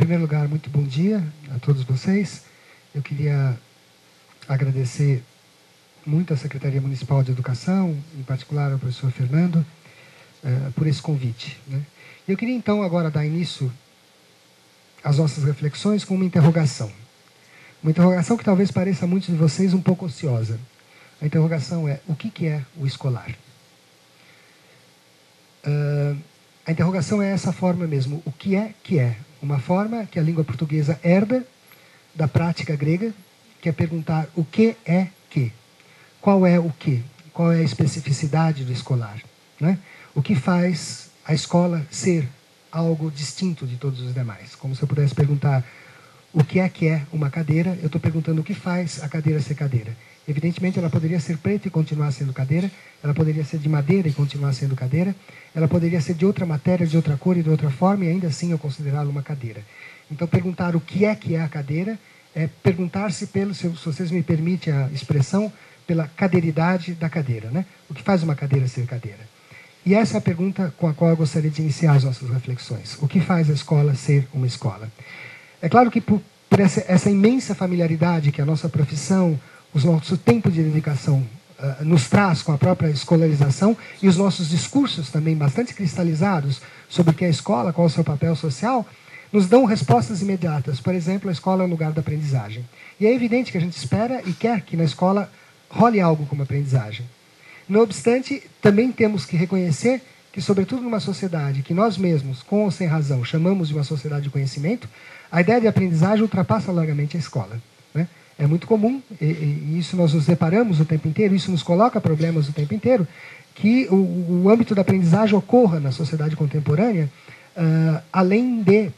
primeiro lugar, muito bom dia a todos vocês. Eu queria agradecer muito à Secretaria Municipal de Educação, em particular ao professor Fernando, por esse convite, né? Eu queria então agora dar início às nossas reflexões com uma interrogação. Uma interrogação que talvez pareça a muitos de vocês um pouco ociosa. A interrogação é: o que é o escolar? A interrogação é essa forma mesmo. O que é que é? Uma forma que a língua portuguesa herda da prática grega, que é perguntar o que é que. Qual é o que? Qual é a especificidade do escolar, né? O que faz a escola ser algo distinto de todos os demais? Como se eu pudesse perguntar o que é uma cadeira, eu estou perguntando o que faz a cadeira ser cadeira. Evidentemente, ela poderia ser preta e continuar sendo cadeira, ela poderia ser de madeira e continuar sendo cadeira, ela poderia ser de outra matéria, de outra cor e de outra forma, e ainda assim eu considerá-la uma cadeira. Então, perguntar o que é a cadeira é perguntar-se pelo, se vocês me permitem a expressão, pela cadeiridade da cadeira, né? O que faz uma cadeira ser cadeira? E essa é a pergunta com a qual eu gostaria de iniciar as nossas reflexões. O que faz a escola ser uma escola? É claro que por essa imensa familiaridade que a nossa profissão, o nosso tempo de dedicação nos traz com a própria escolarização e os nossos discursos também bastante cristalizados sobre o que é a escola, qual é o seu papel social, nos dão respostas imediatas. Por exemplo, a escola é o lugar da aprendizagem. E é evidente que a gente espera e quer que na escola role algo como aprendizagem. Não obstante, também temos que reconhecer que, sobretudo numa sociedade que nós mesmos, com ou sem razão, chamamos de uma sociedade de conhecimento, a ideia de aprendizagem ultrapassa largamente a escola, né? É muito comum, e isso nós nos deparamos o tempo inteiro, isso nos coloca problemas o tempo inteiro, que o âmbito da aprendizagem ocorra na sociedade contemporânea, além de,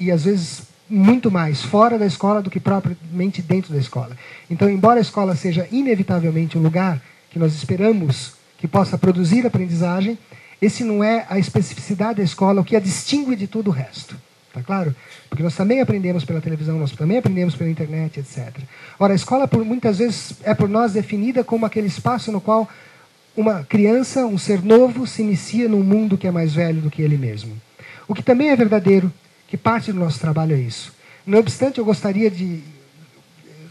e às vezes muito mais, fora da escola do que propriamente dentro da escola. Então, embora a escola seja inevitavelmente um lugar que nós esperamos que possa produzir aprendizagem, esse não é a especificidade da escola, o que a distingue de tudo o resto. Está claro? Porque nós também aprendemos pela televisão, nós também aprendemos pela internet, etc. Ora, a escola, muitas vezes, é por nós definida como aquele espaço no qual uma criança, um ser novo, se inicia num mundo que é mais velho do que ele mesmo. O que também é verdadeiro, que parte do nosso trabalho é isso. Não obstante, eu gostaria de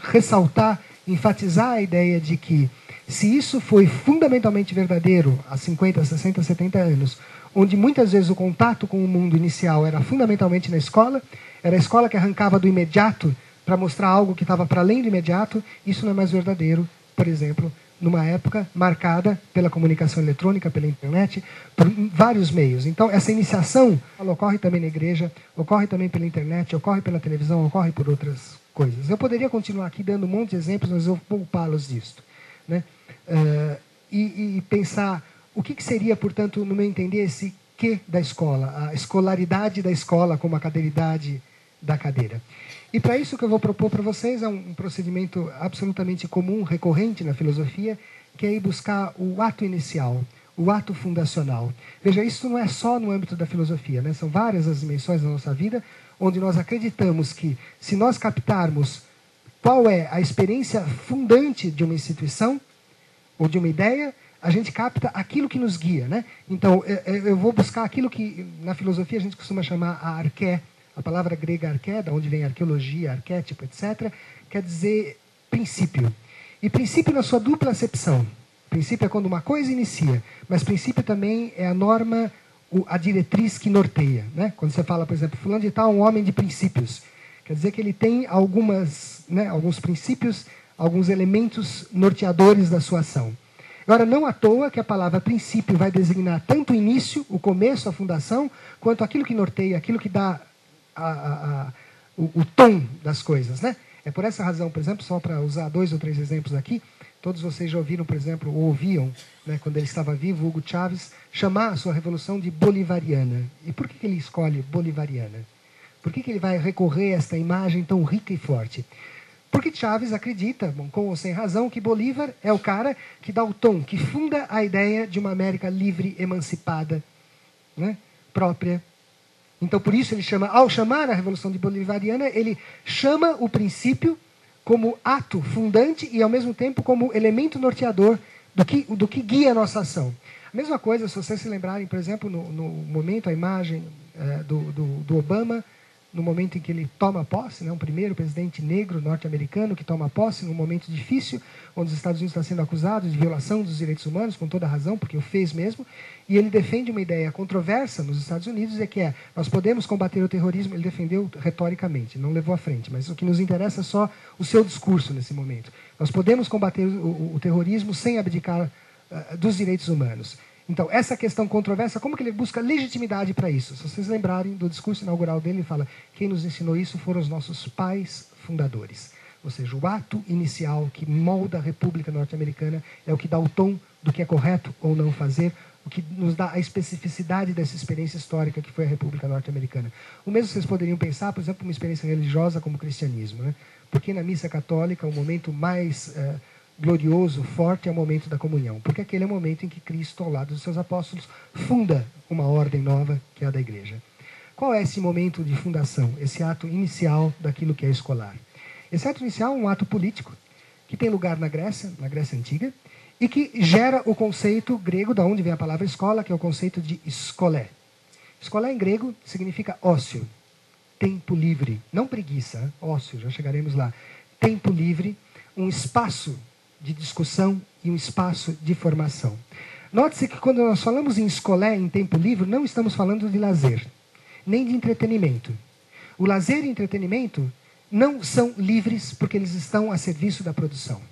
ressaltar, enfatizar a ideia de que, se isso foi fundamentalmente verdadeiro há 50, 60, 70 anos, onde muitas vezes o contato com o mundo inicial era fundamentalmente na escola, era a escola que arrancava do imediato para mostrar algo que estava para além do imediato, isso não é mais verdadeiro, por exemplo, numa época marcada pela comunicação eletrônica, pela internet, por vários meios. Então, essa iniciação, ela ocorre também na igreja, ocorre também pela internet, ocorre pela televisão, ocorre por outras coisas. Eu poderia continuar aqui dando um monte de exemplos, mas eu vou poupá-los disto, né? E pensar o que seria, portanto, no meu entender, esse que da escola, a escolaridade da escola como a cadeiridade da cadeira. E para isso o que eu vou propor para vocês é um procedimento absolutamente comum, recorrente na filosofia, que é ir buscar o ato inicial, o ato fundacional. Veja, isso não é só no âmbito da filosofia, né? São várias as dimensões da nossa vida onde nós acreditamos que, se nós captarmos qual é a experiência fundante de uma instituição ou de uma ideia, a gente capta aquilo que nos guia, né? Então, eu vou buscar aquilo que na filosofia a gente costuma chamar a arqué. A palavra grega arqué, da onde vem arqueologia, arquétipo, etc., quer dizer princípio. E princípio na sua dupla acepção. Princípio é quando uma coisa inicia, mas princípio também é a norma, a diretriz que norteia, né? Quando você fala, por exemplo, fulano de tal é um homem de princípios, quer dizer que ele tem alguns princípios, alguns elementos norteadores da sua ação. Agora, não à toa que a palavra princípio vai designar tanto o início, o começo, a fundação, quanto aquilo que norteia, aquilo que dá o tom das coisas, né? É por essa razão, por exemplo, só para usar 2 ou 3 exemplos aqui, todos vocês já ouviram, por exemplo, ou ouviam, né, quando ele estava vivo, Hugo Chávez, chamar a sua revolução de bolivariana. E por que ele escolhe bolivariana? Por que ele vai recorrer a esta imagem tão rica e forte? Porque Chávez acredita, bom, com ou sem razão, que Bolívar é o cara que dá o tom, que funda a ideia de uma América livre, emancipada, né, própria. Então, por isso, ele chama, ao chamar a Revolução de Bolivariana, ele chama o princípio como ato fundante e, ao mesmo tempo, como elemento norteador do que guia a nossa ação. A mesma coisa, se vocês se lembrarem, por exemplo, no momento, a imagem do Obama no momento em que ele toma posse, né, um primeiro presidente negro norte-americano que toma posse num momento difícil, onde os Estados Unidos estão sendo acusados de violação dos direitos humanos, com toda razão, porque o fez mesmo, e ele defende uma ideia controversa nos Estados Unidos, nós podemos combater o terrorismo. Ele defendeu retoricamente, não levou à frente, mas o que nos interessa é só o seu discurso nesse momento. Nós podemos combater o terrorismo sem abdicar dos direitos humanos. Então, essa questão controversa, como que ele busca legitimidade para isso? Se vocês lembrarem do discurso inaugural dele, ele fala: quem nos ensinou isso foram os nossos pais fundadores. Ou seja, o ato inicial que molda a República Norte-Americana é o que dá o tom do que é correto ou não fazer, o que nos dá a especificidade dessa experiência histórica que foi a República Norte-Americana. O mesmo vocês poderiam pensar, por exemplo, uma experiência religiosa como o cristianismo, né? Porque na missa católica, o momento mais glorioso, forte, é o momento da comunhão. Porque aquele é o momento em que Cristo, ao lado dos seus apóstolos, funda uma ordem nova, que é a da igreja. Qual é esse momento de fundação, esse ato inicial daquilo que é escolar? Esse ato inicial é um ato político, que tem lugar na Grécia Antiga, e que gera o conceito grego, da onde vem a palavra escola, que é o conceito de skolé. Skolé em grego significa ócio, tempo livre, não preguiça, ócio, já chegaremos lá. Tempo livre, um espaço de discussão e um espaço de formação. Note-se que quando nós falamos em escolé, em tempo livre, não estamos falando de lazer, nem de entretenimento. O lazer e o entretenimento não são livres porque eles estão a serviço da produção.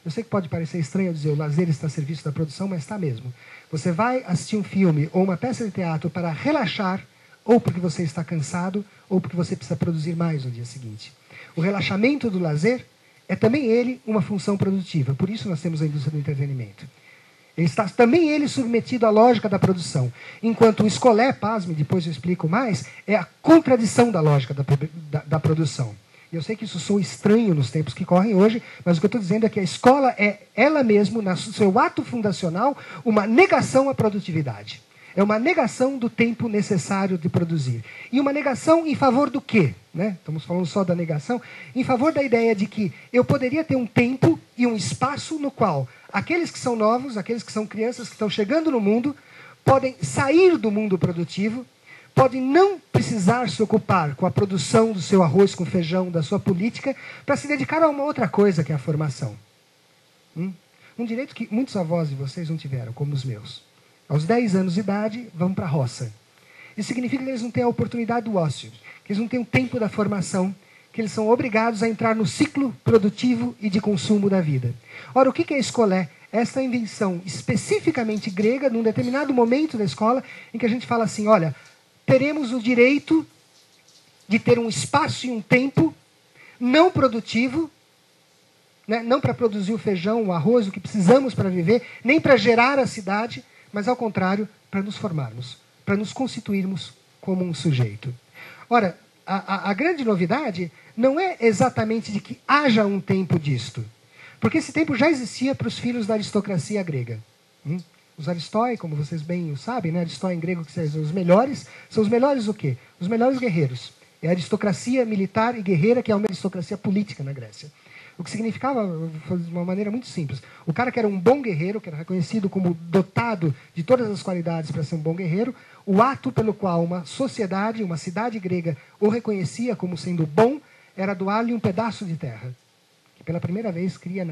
Eu sei que pode parecer estranho dizer o lazer está a serviço da produção, mas está mesmo. Você vai assistir um filme ou uma peça de teatro para relaxar, ou porque você está cansado, ou porque você precisa produzir mais no dia seguinte. O relaxamento do lazer é também ele uma função produtiva. Por isso nós temos a indústria do entretenimento. Ele está também ele submetido à lógica da produção. Enquanto o escolé, pasme, depois eu explico mais, é a contradição da lógica da produção. Eu sei que isso soa estranho nos tempos que correm hoje, mas o que eu estou dizendo é que a escola é ela mesma, no seu ato fundacional, uma negação à produtividade. É uma negação do tempo necessário de produzir. E uma negação em favor do quê? Né? Estamos falando só da negação. Em favor da ideia de que eu poderia ter um tempo e um espaço no qual aqueles que são novos, aqueles que são crianças que estão chegando no mundo, podem sair do mundo produtivo, podem não precisar se ocupar com a produção do seu arroz com feijão, da sua política, para se dedicar a uma outra coisa, que é a formação. Um direito que muitos avós de vocês não tiveram, como os meus. Aos 10 anos de idade, vão para a roça. Isso significa que eles não têm a oportunidade do ócio, que eles não têm o tempo da formação, que eles são obrigados a entrar no ciclo produtivo e de consumo da vida. Ora, o que é escolé? Essa invenção especificamente grega, num determinado momento da escola, em que a gente fala assim, olha, teremos o direito de ter um espaço e um tempo não produtivo, né? Não para produzir o feijão, o arroz, o que precisamos para viver, nem para gerar a cidade, mas, ao contrário, para nos formarmos, para nos constituirmos como um sujeito. Ora, a grande novidade não é exatamente de que haja um tempo disto, porque esse tempo já existia para os filhos da aristocracia grega. Os aristói, como vocês bem sabem, né? Aristói em grego, que são os melhores o quê? Os melhores guerreiros. É a aristocracia militar e guerreira, que é uma aristocracia política na Grécia. O que significava, de uma maneira muito simples, o cara que era um bom guerreiro, que era reconhecido como dotado de todas as qualidades para ser um bom guerreiro, o ato pelo qual uma sociedade, uma cidade grega, o reconhecia como sendo bom, era doar-lhe um pedaço de terra, que pela primeira vez cria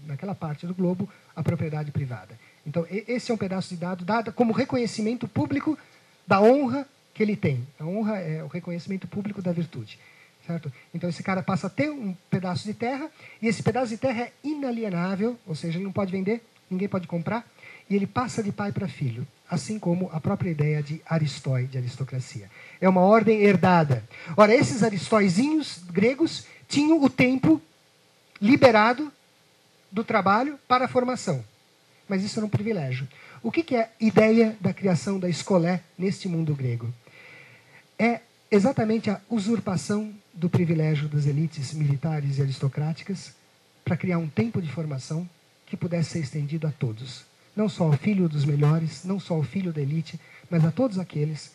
naquela parte do globo a propriedade privada. Então, esse é um pedaço de dado como reconhecimento público da honra que ele tem. A honra é o reconhecimento público da virtude. Certo? Então, esse cara passa a ter um pedaço de terra, e esse pedaço de terra é inalienável, ou seja, ele não pode vender, ninguém pode comprar, e ele passa de pai para filho, assim como a própria ideia de aristói, de aristocracia. É uma ordem herdada. Ora, esses aristóizinhos gregos tinham o tempo liberado do trabalho para a formação. Mas isso era um privilégio. O que é a ideia da criação da escolé neste mundo grego? É exatamente a usurpação do privilégio das elites militares e aristocráticas para criar um tempo de formação que pudesse ser estendido a todos. Não só ao filho dos melhores, não só ao filho da elite, mas a todos aqueles,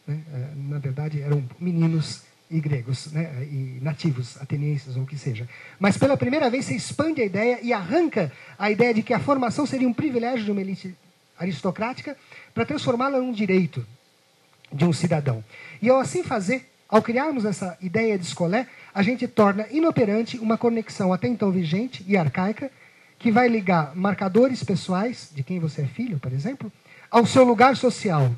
né, na verdade, eram meninos e gregos, né, e nativos, atenienses ou o que seja. Mas pela primeira vez se expande a ideia e arranca a ideia de que a formação seria um privilégio de uma elite aristocrática para transformá-la num direito de um cidadão. E ao assim fazer, Ao criarmos essa ideia de escolé, a gente torna inoperante uma conexão até então vigente e arcaica, que vai ligar marcadores pessoais, de quem você é filho, por exemplo, ao seu lugar social.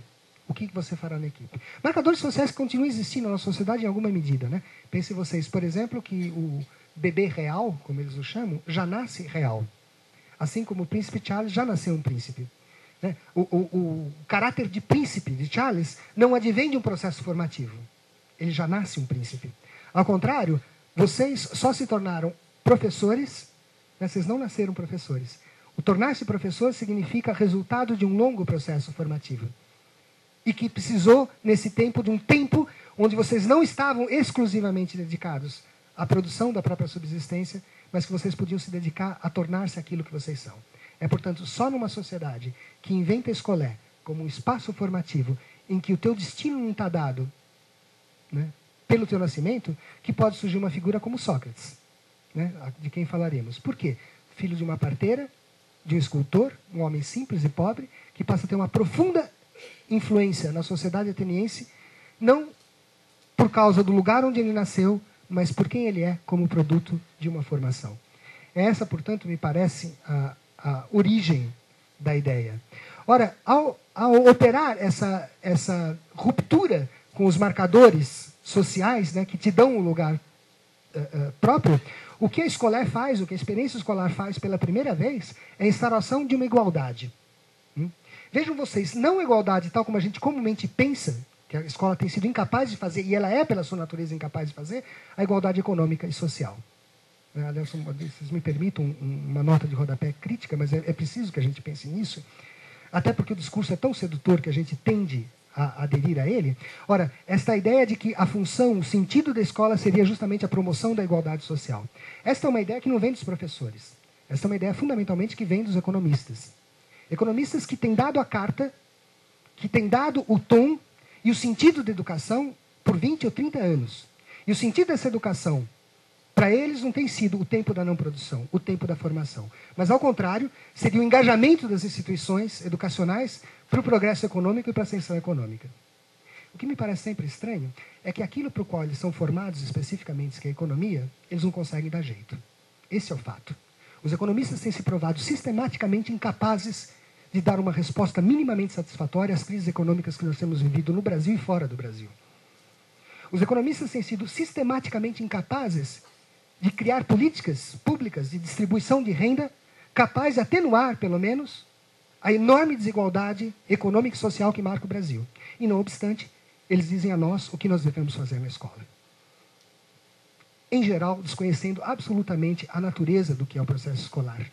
O que você fará na equipe? Marcadores sociais que continuam existindo na sociedade em alguma medida, né? Pensem vocês, por exemplo, que o bebê real, como eles o chamam, já nasce real. Assim como o príncipe Charles já nasceu um príncipe. Né? O caráter de príncipe de Charles não advém de um processo formativo. Ele já nasce um príncipe. Ao contrário, vocês só se tornaram professores, né? Vocês não nasceram professores. O tornar-se professor significa resultado de um longo processo formativo. E que precisou, nesse tempo, de um tempo onde vocês não estavam exclusivamente dedicados à produção da própria subsistência, mas que vocês podiam se dedicar a tornar-se aquilo que vocês são. É, portanto, só numa sociedade que inventa a escolé como um espaço formativo em que o teu destino não está dado, né, pelo teu nascimento, que pode surgir uma figura como Sócrates, né, de quem falaremos. Por quê? Filho de uma parteira, de um escultor, um homem simples e pobre, que passa a ter uma profunda influência na sociedade ateniense, não por causa do lugar onde ele nasceu, mas por quem ele é como produto de uma formação. Essa, portanto, me parece a origem da ideia. Ora, ao operar essa ruptura com os marcadores sociais, né, que te dão um lugar próprio, o que a escolar faz, o que a experiência escolar faz pela primeira vez, é a instauração de uma igualdade. Vejam vocês, não igualdade tal como a gente comumente pensa, que a escola tem sido incapaz de fazer, e ela é, pela sua natureza, incapaz de fazer, a igualdade econômica e social. Aliás, vocês me permitam uma nota de rodapé crítica, mas é preciso que a gente pense nisso, até porque o discurso é tão sedutor que a gente tende a aderir a ele. Ora, esta ideia de que a função, o sentido da escola seria justamente a promoção da igualdade social. Esta é uma ideia que não vem dos professores. Esta é uma ideia fundamentalmente que vem dos economistas. Economistas que têm dado a carta, que têm dado o tom e o sentido da educação por 20 ou 30 anos. E o sentido dessa educação, para eles, não tem sido o tempo da não produção, o tempo da formação. Mas, ao contrário, seria o engajamento das instituições educacionais para o progresso econômico e para a ascensão econômica. O que me parece sempre estranho é que aquilo para o qual eles são formados especificamente, que é a economia, eles não conseguem dar jeito. Esse é o fato. Os economistas têm se provado sistematicamente incapazes de dar uma resposta minimamente satisfatória às crises econômicas que nós temos vivido no Brasil e fora do Brasil. Os economistas têm sido sistematicamente incapazes de criar políticas públicas de distribuição de renda capaz de atenuar, pelo menos, a enorme desigualdade econômica e social que marca o Brasil. E, não obstante, eles dizem a nós o que nós devemos fazer na escola. Em geral, desconhecendo absolutamente a natureza do que é o processo escolar.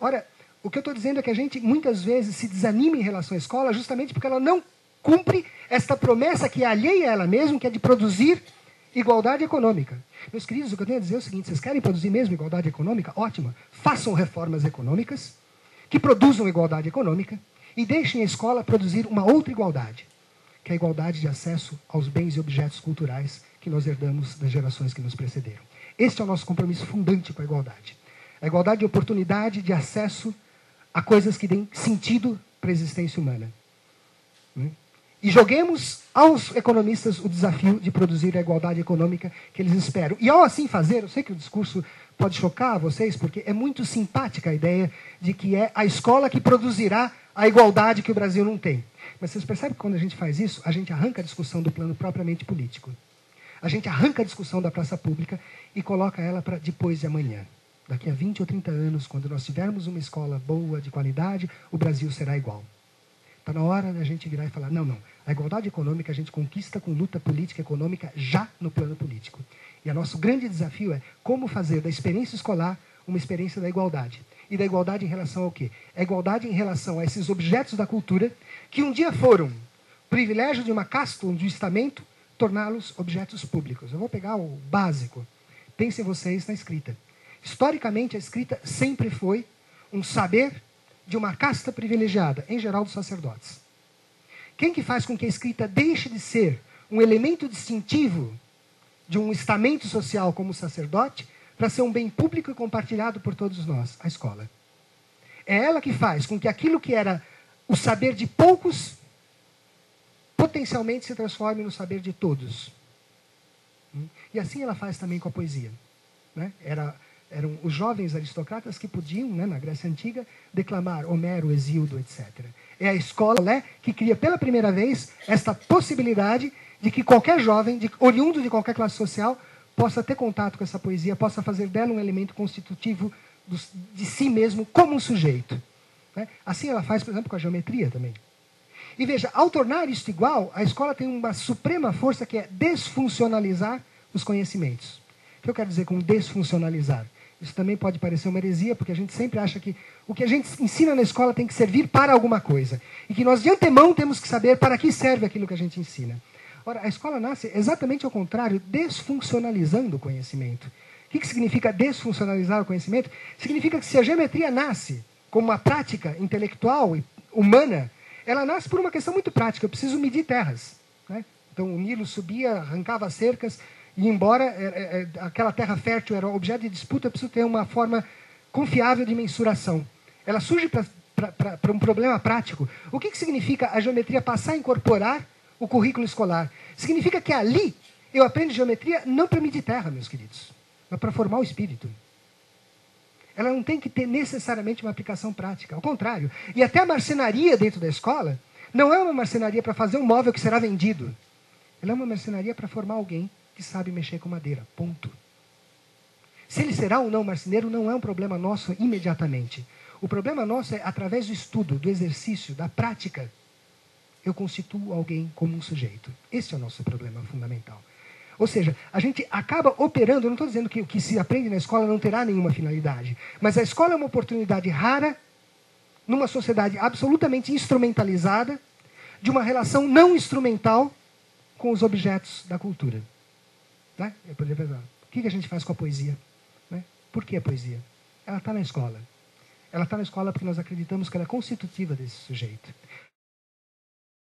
Ora, o que eu estou dizendo é que a gente, muitas vezes, se desanima em relação à escola justamente porque ela não cumpre esta promessa que é alheia a ela mesma, que é de produzir igualdade econômica. Meus queridos, o que eu tenho a dizer é o seguinte: vocês querem produzir mesmo igualdade econômica? Ótimo. Façam reformas econômicas que produzam igualdade econômica e deixem a escola produzir uma outra igualdade, que é a igualdade de acesso aos bens e objetos culturais que nós herdamos das gerações que nos precederam. Este é o nosso compromisso fundante com a igualdade. A igualdade de oportunidade, de acesso a coisas que deem sentido para a existência humana. E joguemos aos economistas o desafio de produzir a igualdade econômica que eles esperam. E ao assim fazer, eu sei que o discurso pode chocar a vocês, porque é muito simpática a ideia de que é a escola que produzirá a igualdade que o Brasil não tem. Mas vocês percebem que quando a gente faz isso, a gente arranca a discussão do plano propriamente político. A gente arranca a discussão da praça pública e coloca ela para depois de amanhã. Daqui a 20 ou 30 anos, quando nós tivermos uma escola boa, de qualidade, o Brasil será igual. Está na hora da gente virar e falar, não, a igualdade econômica a gente conquista com luta política e econômica já no plano político. E o nosso grande desafio é como fazer da experiência escolar uma experiência da igualdade. E da igualdade em relação ao quê? A igualdade em relação a esses objetos da cultura que um dia foram privilégio de uma casta, de um estamento, torná-los objetos públicos. Eu vou pegar o básico. Pensem vocês na escrita. Historicamente, a escrita sempre foi um saber de uma casta privilegiada, em geral dos sacerdotes. Quem que faz com que a escrita deixe de ser um elemento distintivo de um estamento social como o sacerdote para ser um bem público e compartilhado por todos nós? A escola. É ela que faz com que aquilo que era o saber de poucos potencialmente se transforme no saber de todos. E assim ela faz também com a poesia. Né? Eram os jovens aristocratas que podiam, né, na Grécia Antiga, declamar Homero, Hesíodo, etc. É a escola que cria pela primeira vez esta possibilidade de que qualquer jovem, oriundo de qualquer classe social, possa ter contato com essa poesia, possa fazer dela um elemento constitutivo de si mesmo como um sujeito. Né? Assim ela faz, por exemplo, com a geometria também. E veja, ao tornar isto igual, a escola tem uma suprema força que é desfuncionalizar os conhecimentos. O que eu quero dizer com desfuncionalizar? Isso também pode parecer uma heresia, porque a gente sempre acha que o que a gente ensina na escola tem que servir para alguma coisa. E que nós, de antemão, temos que saber para que serve aquilo que a gente ensina. Ora, a escola nasce exatamente ao contrário, desfuncionalizando o conhecimento. O que significa desfuncionalizar o conhecimento? Significa que se a geometria nasce como uma prática intelectual e humana, ela nasce por uma questão muito prática. Eu preciso medir terras. Né? Então, o Nilo subia, arrancava cercas, e embora aquela terra fértil era objeto de disputa, eu preciso ter uma forma confiável de mensuração. Ela surge para um problema prático. O que significa a geometria passar a incorporar o currículo escolar? Significa que ali eu aprendo geometria não para medir terra, meus queridos, mas para formar o espírito. Ela não tem que ter necessariamente uma aplicação prática. Ao contrário. E até a marcenaria dentro da escola não é uma marcenaria para fazer um móvel que será vendido. Ela é uma marcenaria para formar alguém que sabe mexer com madeira. Ponto. Se ele será ou não marceneiro não é um problema nosso imediatamente. O problema nosso é, através do estudo, do exercício, da prática, eu constituo alguém como um sujeito. Esse é o nosso problema fundamental. Ou seja, a gente acaba operando, eu não estou dizendo que o que se aprende na escola não terá nenhuma finalidade, mas a escola é uma oportunidade rara, numa sociedade absolutamente instrumentalizada, de uma relação não instrumental com os objetos da cultura. Né? Eu poderia pensar, o que a gente faz com a poesia? Né? Por que a poesia? Ela está na escola. Ela está na escola porque nós acreditamos que ela é constitutiva desse sujeito.